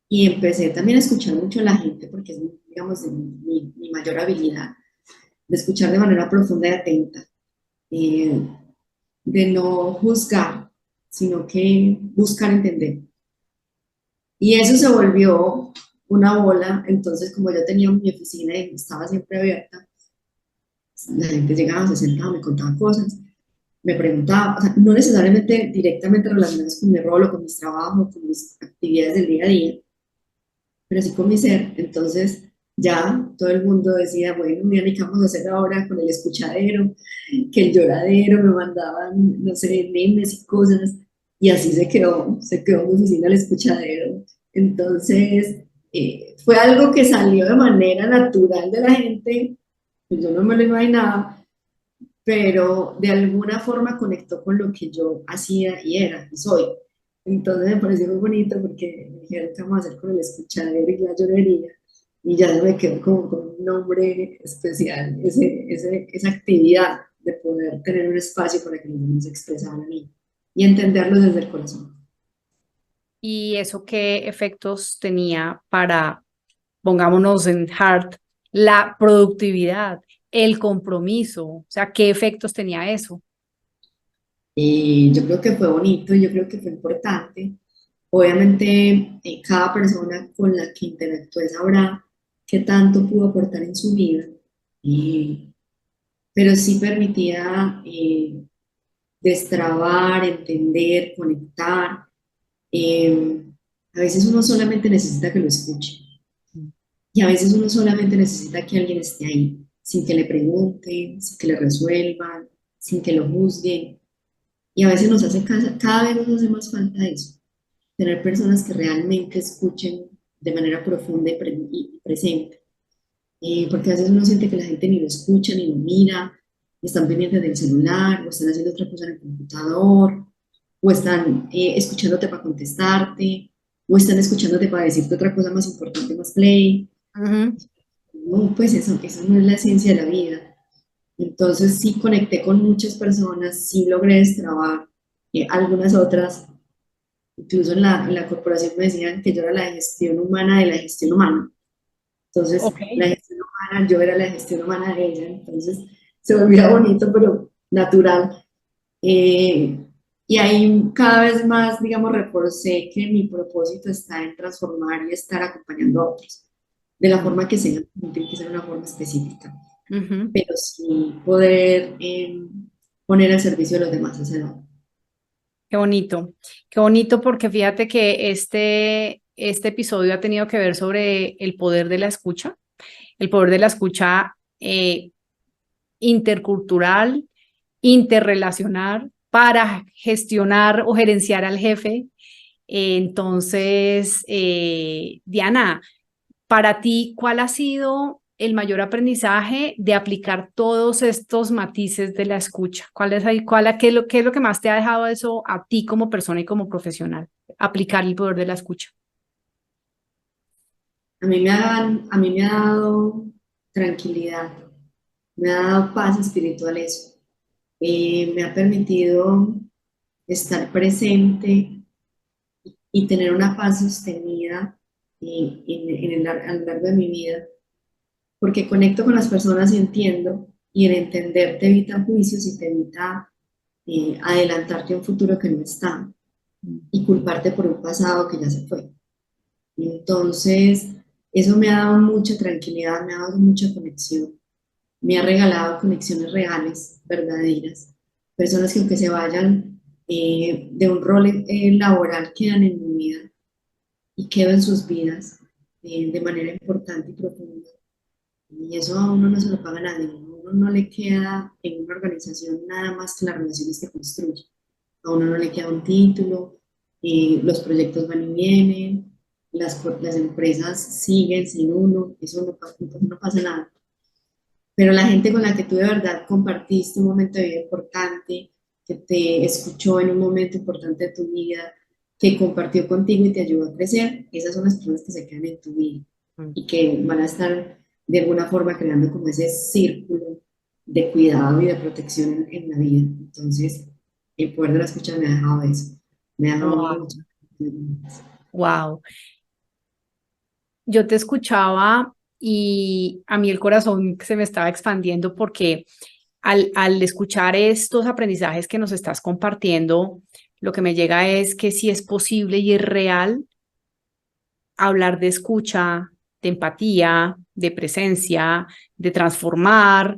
y empecé también a escuchar mucho a la gente porque es, digamos, mi mayor habilidad, de escuchar de manera profunda y atenta, eh, de no juzgar, sino que buscar entender. Y eso se volvió una bola, entonces como yo tenía mi oficina y estaba siempre abierta, la gente llegaba, se sentaba, me contaba cosas, me preguntaba, o sea, no necesariamente directamente relacionadas con mi rol o con mis trabajos, con mis actividades del día a día, pero sí con mi ser. Entonces ya todo el mundo decía, bueno, mira, ¿qué vamos a hacer ahora con el escuchadero? Que el lloradero, me mandaban, no sé, memes y cosas, y así se quedó mi oficina el escuchadero. Entonces, fue algo que salió de manera natural de la gente, pues yo no me lo imaginaba, pero de alguna forma conectó con lo que yo hacía y era y soy. Entonces me pareció muy bonito porque me dijeron qué vamos a hacer con el escuchadero y la llorería. Y ya se me quedó como con un nombre especial, esa actividad de poder tener un espacio para que los niños se expresaran y entenderlos desde el corazón. ¿Y eso qué efectos tenía para, pongámonos en hard, la productividad, el compromiso? O sea, ¿qué efectos tenía eso? Y yo creo que fue bonito, yo creo que fue importante. Obviamente, cada persona con la que interactúe sabrá qué tanto pudo aportar en su vida, eh, pero sí permitía destrabar, entender, conectar. Eh, a veces uno solamente necesita que lo escuche y a veces uno solamente necesita que alguien esté ahí, sin que le pregunten, sin que le resuelvan, sin que lo juzguen. Y a veces cada vez nos hace más falta eso, tener personas que realmente escuchen de manera profunda y presente. Porque a veces uno siente que la gente ni lo escucha, ni lo mira, están pendientes del celular, o están haciendo otra cosa en el computador, o están escuchándote para contestarte, o están escuchándote para decirte otra cosa más importante, más play. Ujú. No, pues eso no es la esencia de la vida. Entonces sí conecté con muchas personas, sí logré destrabar algunas otras. Incluso en la corporación me decían que yo era la gestión humana de la gestión humana. Entonces, Ok. la gestión humana, yo era la gestión humana de ella. Entonces, se volvía bonito, pero natural. Eh, y ahí cada vez más, digamos, reforcé que mi propósito está en transformar y estar acompañando a otros, de la forma que sea, no tiene que ser una forma específica, Ujú. pero sí poder poner al servicio de los demás ese don. Qué bonito porque fíjate que este episodio ha tenido que ver sobre el poder de la escucha, el poder de la escucha intercultural, interrelacional para gestionar o gerenciar al jefe. Entonces, Diana, para ti, ¿cuál ha sido el mayor aprendizaje de aplicar todos estos matices de la escucha? ¿Cuál es ahí, qué es lo que más te ha dejado eso a ti como persona y como profesional? Aplicar el poder de la escucha. A mí me ha dado tranquilidad, me ha dado paz espiritual eso. Me ha permitido estar presente y tener una paz sostenida a lo largo de mi vida, porque conecto con las personas y entiendo, y el entender te evita juicios y te evita adelantarte a un futuro que no está y culparte por un pasado que ya se fue. Entonces, eso me ha dado mucha tranquilidad, me ha dado mucha conexión, me ha regalado conexiones reales, verdaderas, personas que aunque se vayan de un rol laboral quedan en mi vida y quedo en sus vidas de manera importante y profunda. Y eso a uno no se lo paga nadie, a uno no le queda en una organización nada más que las relaciones que construye. A uno no le queda un título, los proyectos van y vienen, las empresas siguen sin uno, eso no pasa nada. Pero la gente con la que tú de verdad compartiste un momento de vida importante, que te escuchó en un momento importante de tu vida, que compartió contigo y te ayudó a crecer, esas son las personas que se quedan en tu vida y que van a estar de alguna forma creando como ese círculo de cuidado y de protección en la vida. Entonces, el poder de la escucha me ha dejado eso, me ha dejado Wow, mucho. wow. Yo te escuchaba y a mí el corazón se me estaba expandiendo porque al escuchar estos aprendizajes que nos estás compartiendo, lo que me llega es que sí es posible y es real hablar de escucha, de empatía, de presencia, de transformar,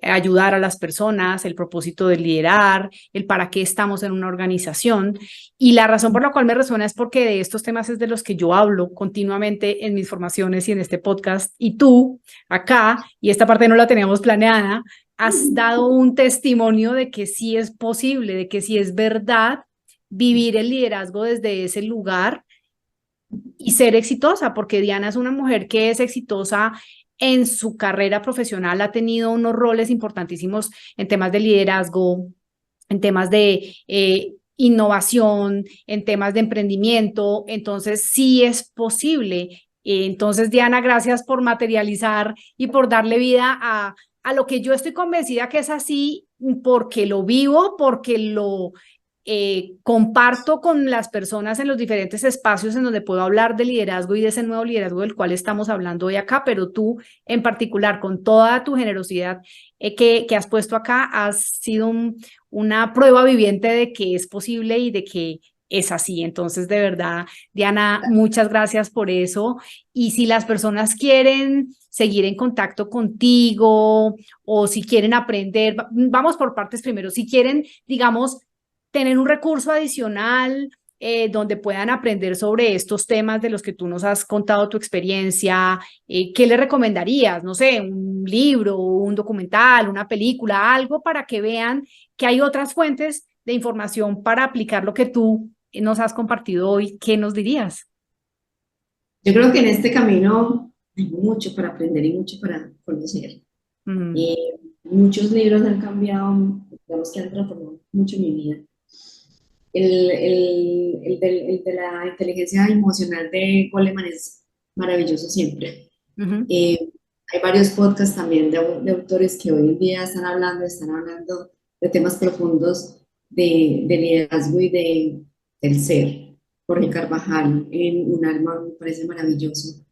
ayudar a las personas, el propósito de liderar, el para qué estamos en una organización. Y la razón por la cual me resuena es porque de estos temas es de los que yo hablo continuamente en mis formaciones y en este podcast. Y tú, acá, y esta parte no la teníamos planeada, has dado un testimonio de que sí es posible, de que sí es verdad vivir el liderazgo desde ese lugar y ser exitosa, porque Diana es una mujer que es exitosa en su carrera profesional, ha tenido unos roles importantísimos en temas de liderazgo, en temas de innovación, en temas de emprendimiento, entonces sí es posible. Entonces, Diana, gracias por materializar y por darle vida a lo que yo estoy convencida que es así, porque lo vivo, porque lo comparto con las personas en los diferentes espacios en donde puedo hablar de liderazgo y de ese nuevo liderazgo del cual estamos hablando hoy acá, pero tú en particular, con toda tu generosidad que has puesto acá, has sido una prueba viviente de que es posible y de que es así. Entonces, de verdad, Diana, muchas gracias por eso. Y si las personas quieren seguir en contacto contigo o si quieren aprender, vamos por partes primero, si quieren, digamos, tener un recurso adicional donde puedan aprender sobre estos temas de los que tú nos has contado tu experiencia, ¿qué le recomendarías? No sé, un libro, un documental, una película, algo para que vean que hay otras fuentes de información para aplicar lo que tú nos has compartido hoy. ¿Qué nos dirías? Yo creo que en este camino hay mucho para aprender y mucho para conocer. Mm, Eh, Muchos libros han cambiado, digamos que han transformado mucho mi vida. El de la inteligencia emocional de Goleman es maravilloso siempre. ujú. Eh, Hay varios podcasts también de autores que hoy en día están hablando de temas profundos de liderazgo y del ser. Jorge Carvajal en Un alma me parece maravilloso.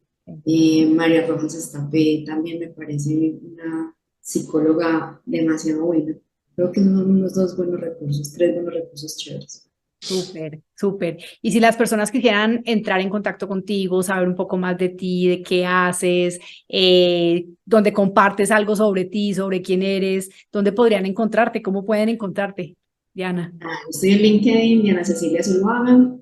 María Rojas Estapé también me parece una psicóloga demasiado buena. Creo que son unos dos buenos recursos, tres buenos recursos chéveres. Súper, súper. Y si las personas quisieran entrar en contacto contigo, saber un poco más de ti, de qué haces, donde compartes algo sobre ti, sobre quién eres, ¿dónde podrían encontrarte? ¿Cómo pueden encontrarte, Diana? Estoy en LinkedIn, Diana Cecilia Zuluaga.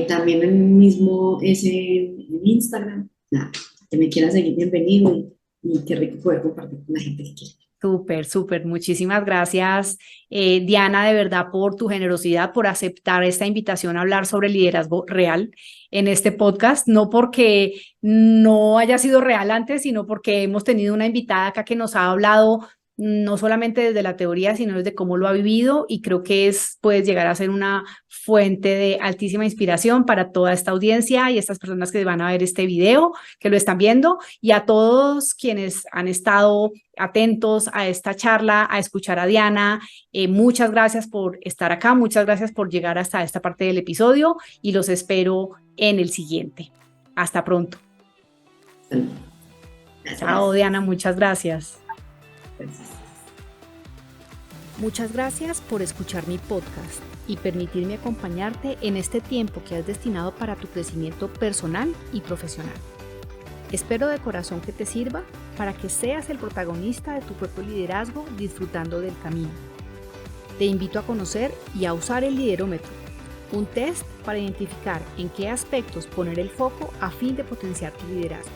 También el mismo es en Instagram. Nada, que me quiera seguir, bienvenido y qué rico poder compartir con la gente que quiere. Súper, súper. Muchísimas gracias, Diana, de verdad, por tu generosidad, por aceptar esta invitación a hablar sobre liderazgo real en este podcast, no porque no haya sido real antes, sino porque hemos tenido una invitada acá que nos ha hablado no solamente desde la teoría, sino desde cómo lo ha vivido y creo que puede llegar a ser una fuente de altísima inspiración para toda esta audiencia y estas personas que van a ver este video, que lo están viendo y a todos quienes han estado atentos a esta charla, a escuchar a Diana. Muchas gracias por estar acá, muchas gracias por llegar hasta esta parte del episodio y los espero en el siguiente. Hasta pronto. Chao, Gracias. Diana, muchas gracias. Gracias. Muchas gracias por escuchar mi podcast y permitirme acompañarte en este tiempo que has destinado para tu crecimiento personal y profesional. Espero de corazón que te sirva para que seas el protagonista de tu propio liderazgo disfrutando del camino. Te invito a conocer y a usar el liderómetro, un test para identificar en qué aspectos poner el foco a fin de potenciar tu liderazgo.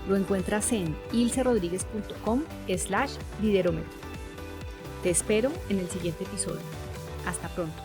Lo encuentras en ilcerodriguez.com/liderómetro. Te espero en el siguiente episodio. Hasta pronto.